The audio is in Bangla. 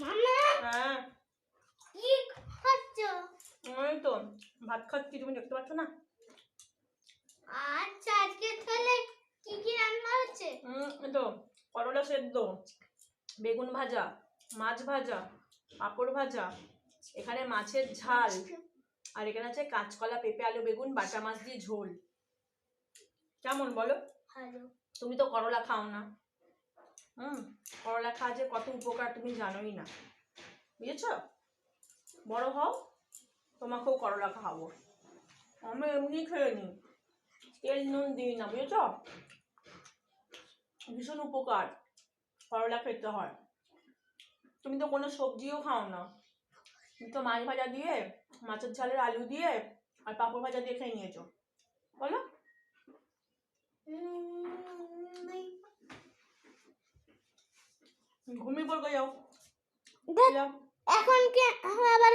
মামা হ্যাঁ কি খাচ্ছ? ওই তো ভাত খাচ্ছি, তুমি দেখতে পাচ্ছ না? আচ্ছা, আজকে তাহলে কি কি রান্না হচ্ছে? এই তো করলা সেদ্ধ, বেগুন ভাজা, মাছ ভাজা, পাঁপড় ভাজা, এখানে মাছের ঝাল, আর এখানে আছে কাঁচকলা, পেঁপে, আলু, বেগুন, বাটা মাছ দিয়ে ঝোল। কেমন বলো? ভালো। তুমি তো করলা খাও না। করলা খাওয়া যে কত উপকার তুমি জানোই না, বুঝেছ? বড় হও, তোমাকেও করলা খাওয়াবো। আমি এমনি খেয়ে নিই, তেল নুন দিই না, বুঝেছ? ভীষণ উপকার করলা খেতে হয়। তুমি তো কোনো সবজিও খাও না, তুমি তো মাছ ভাজা দিয়ে, মাছের ঝালের আলু দিয়ে আর পাঁপড় ভাজা দিয়ে খেয়ে নিয়েছো। বলো ঘুমিয়ে পড়বে, যাও। এখন কি আবার